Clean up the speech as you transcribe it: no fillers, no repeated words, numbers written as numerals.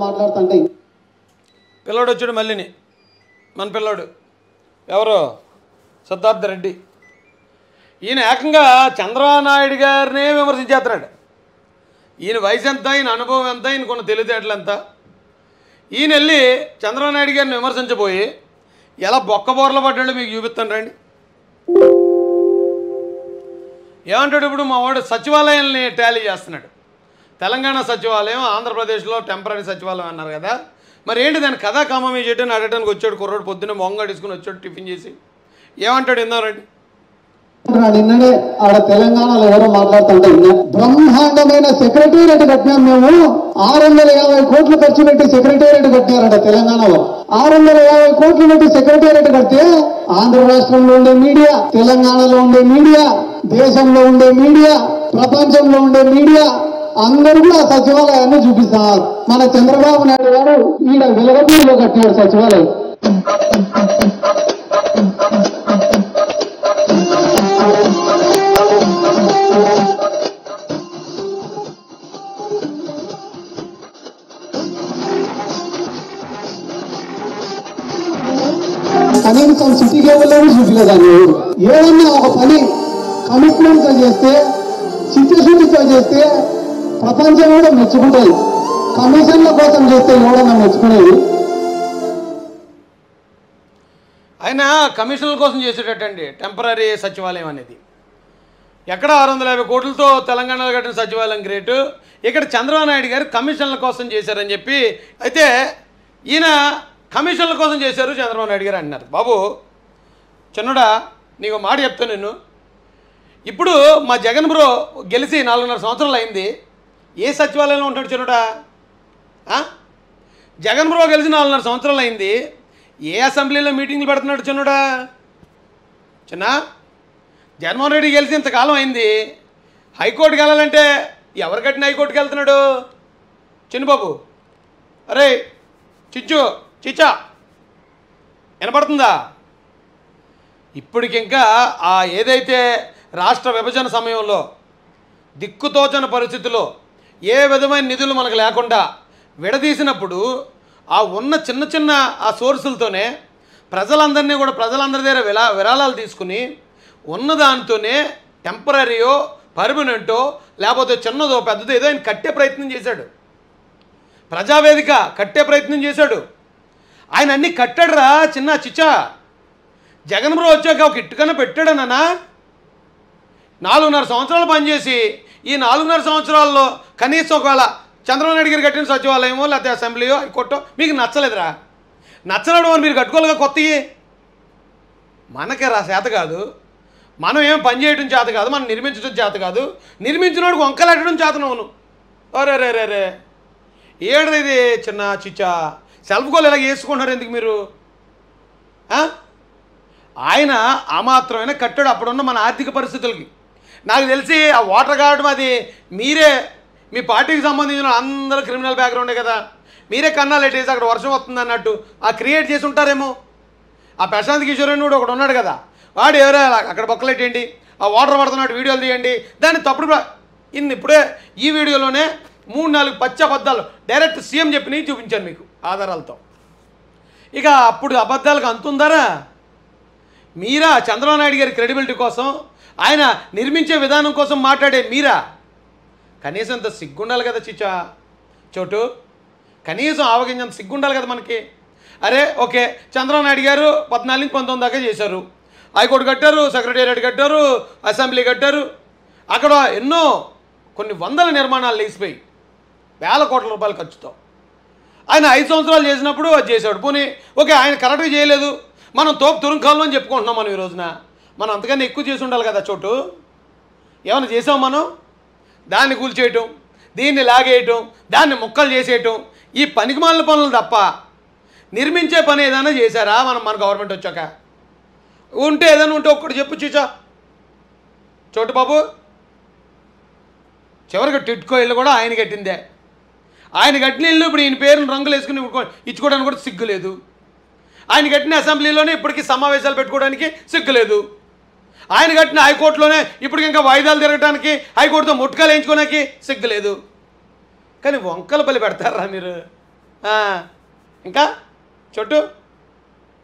మాట్లాడుతుంటే పిల్లోడు వచ్చాడు మళ్ళీని మన పిల్లోడు ఎవరు సిద్ధార్థ రెడ్డి ఈయన ఏకంగా చంద్రబాబు నాయుడు గారినే విమర్శించేస్తున్నాడు. ఈయన వయసు ఎంత, ఈయన అనుభవం ఎంత, ఈయనకున్న తెలివితేటలు ఎంత. ఈయన వెళ్ళి చంద్రబాబు నాయుడు గారిని విమర్శించబోయి ఎలా బొక్కబోర్ల పడ్డాడో మీకు చూపిస్తాను రండి. ఏమంటాడు ఇప్పుడు మా వాడు సచివాలయాల్ని టాలీ చేస్తున్నాడు. తెలంగాణ సచివాలయం, ఆంధ్రప్రదేశ్లో టెంపరీ సచివాలయం అన్నారు కదా, మరి ఏంటి దాని కథా కామమే చేయటని అడగడానికి వచ్చాడు కుర్రోడు. పొద్దున్నే మొంగా తీసుకుని వచ్చాడు టిఫిన్ చేసి. ఏమంటాడు విన్నారండి. నిన్ననే ఆడ తెలంగాణలో ఎవరో మాట్లాడుతుంటే బ్రహ్మాండమైన సెక్రటేరియట్ కట్టినాం మేము. 650 కోట్లు ఖర్చు పెట్టి సెక్రటేరియట్ కట్టారట తెలంగాణలో. 650 కోట్లు పెట్టి సెక్రటేరియట్ కడితే ఆంధ్ర రాష్ట్రంలో ఉండే మీడియా, తెలంగాణలో ఉండే మీడియా, దేశంలో ఉండే మీడియా, ప్రపంచంలో ఉండే మీడియా అందరూ కూడా సచివాలయాన్ని చూపిస్తున్నారు. మన చంద్రబాబు నాయుడు గారు ఈడ వెలగపూడిలో కట్టాడు సచివాలయం. కనీసం సిటీ కేబుల్లో చూపించలేదాన్ని. ఏదన్నా ఒక పని కమిట్మెంట్తో చేస్తే, చిత్తశుద్ధితో చేస్తే ప్రపంచం కూడా మెచ్చుకుంటుంది. కమిషన్ల కోసం చేస్తే ఎవడన్నా మెచ్చుకునేది. ఆయన కమిషన్ల కోసం చేసేటట్టండి టెంపరీ సచివాలయం అనేది. ఎక్కడ 650 కోట్లతో తెలంగాణలో కట్టిన సచివాలయం గ్రేటు, ఇక్కడ చంద్రబాబు నాయుడు గారు కమిషన్ల కోసం చేశారని చెప్పి. అయితే ఈయన కమిషన్ల కోసం చేశారు చంద్రబాబు నాయుడు గారు అంటున్నారు. బాబు చిన్నడా నీకు మాట చెప్తాను నేను. ఇప్పుడు మా జగన్ బ్రో గెలిచి 4.5 సంవత్సరాలు అయింది. ఏ సచివాలయంలో ఉంటాడు చిన్నడా? జగన్ బ్రో గెలిచి 4.5 సంవత్సరాలు అయింది. ఏ అసెంబ్లీలో మీటింగ్లు పెడుతున్నాడు చిన్నడా? చిన్న జగన్మోహన్ రెడ్డి గెలిచి ఇంతకాలం అయింది. హైకోర్టుకి వెళ్ళాలంటే ఎవరు కట్టిన హైకోర్టుకి వెళ్తున్నాడు చిన్నబాబు? అరే చిచ్చా వినపడుతుందా? ఇప్పటికింకా ఆ ఏదైతే రాష్ట్ర విభజన సమయంలో దిక్కుతోచని పరిస్థితుల్లో ఏ విధమైన నిధులు మనకు లేకుండా విడదీసినప్పుడు ఆ ఉన్న చిన్న చిన్న ఆ సోర్సులతోనే ప్రజలందరినీ కూడా ప్రజలందరి దగ్గర విరాళాలు తీసుకుని ఉన్నదానితోనే టెంపరీయో పర్మనెంటో లేకపోతే చిన్నదో పెద్దదో ఏదో ఆయన కట్టే ప్రయత్నం చేశాడు. ప్రజావేదిక కట్టే ప్రయత్నం చేశాడు. ఆయన అన్నీ కట్టాడురా చిన్న చిచ్చా. జగన్ బ్రో వచ్చాక ఒక ఇట్టుకన్నా పెట్టాడన్నా. 4.5 సంవత్సరాలు పనిచేసి ఈ 4.5 సంవత్సరాల్లో కనీసం ఒకవేళ చంద్రబాబు నాయుడు గారు కట్టిన సచివాలయమో లేకపోతే అసెంబ్లీయో హైకోర్టో మీకు నచ్చలేదురా. నచ్చడం అని మీరు కట్టుకోలేగా కొత్తవి. మనకే చేత కాదు, మనం ఏం పని చేయడం చేత కాదు, మనం నిర్మించడం చేత కాదు, నిర్మించినోడికి వంకలెట్టడం చేతనవును. అరే రే రే రే ఏడది చిన్న చిచ్చా సెల్ఫ్ గోల్ ఇలా వేసుకుంటున్నారు ఎందుకు మీరు? ఆయన ఆ మాత్రమైనా కట్టాడు అప్పుడున్న మన ఆర్థిక పరిస్థితులకి. నాకు తెలిసి ఆ వాటర్ గార్డ్ అది మీరే మీ పార్టీకి సంబంధించిన అందరూ క్రిమినల్ బ్యాక్గ్రౌండే కదా, మీరే కన్నాలు ఎట్టేసి అక్కడ వర్షం వస్తుంది అన్నట్టు ఆ క్రియేట్ చేసి ఉంటారేమో. ఆ ప్రశాంత్ కిషోర్ అని కూడా ఒకడు ఉన్నాడు కదా, వాడు ఎవరో అక్కడ బొక్కలెట్టేయండి, ఆ వాటర్ పడుతున్నట్టు వీడియోలు తీయండి, దాన్ని తప్పుడు ఇప్పుడే ఈ వీడియోలోనే 3-4 పచ్చి అబద్ధాలు డైరెక్ట్ సీఎం చెప్పినవి చూపించాను మీకు ఆధారాలతో. ఇక అప్పుడు అబద్ధాలకు అంతుందారా? మీరా చంద్రబాబు నాయుడు గారి క్రెడిబిలిటీ కోసం, ఆయన నిర్మించే విధానం కోసం మాట్లాడే మీరా? కనీసం ఇంత సిగ్గుండాలి కదా చిచ్చా చోటు, కనీసం ఆవగించంత సిగ్గుండాలి కదా మనకి. అరే ఓకే, చంద్రబాబు నాయుడు గారు 14 నుంచి 19 దాకా చేశారు. హైకోర్టు కట్టారు, సెక్రటేరియట్ కట్టారు, అసెంబ్లీ కట్టారు. అక్కడ ఎన్నో కొన్ని వందల నిర్మాణాలు లేచిపోయి వేల కోట్ల రూపాయల ఖర్చుతో. ఆయన 5 సంవత్సరాలు చేసినప్పుడు అది చేశాడు. పోనీ ఓకే, ఆయన కరెక్ట్గా చేయలేదు, మనం తోపు తురుంకాలం అని చెప్పుకుంటున్నాం. మనం ఈ రోజున మనం అంతకన్నా ఎక్కువ చేసి ఉండాలి కదా చోటు. ఏమైనా చేసాం మనం? దాన్ని కూల్చేయటం, దీన్ని లాగేయటం, దాన్ని ముక్కలు చేసేయటం, ఈ పనికిమాలిన పనులు తప్ప నిర్మించే పని ఏదైనా చేశారా మన గవర్నమెంట్ వచ్చాక? ఉంటే ఏదైనా ఉంటే ఒక్కటి చెప్పు చూచా చోటు బాబు. చివరికి టిట్కో ఇల్లు కూడా ఆయన కట్టిందే. ఆయన కట్టిన ఇల్లు ఇప్పుడు ఈయన పేరును రంగులు వేసుకుని ఇచ్చుకోవడానికి కూడా సిగ్గులేదు. ఆయన కట్టిన అసెంబ్లీలోనే ఇప్పటికీ సమావేశాలు పెట్టుకోవడానికి సిగ్గులేదు. ఆయన కట్టిన హైకోర్టులోనే ఇప్పటికి ఇంకా వాయిదాలు తిరగడానికి, హైకోర్టుతో ముట్కాలు వేయించుకోవడానికి సిగ్గులేదు. కానీ వంకల బలి పెడతారా మీరు? ఇంకా చుట్టూ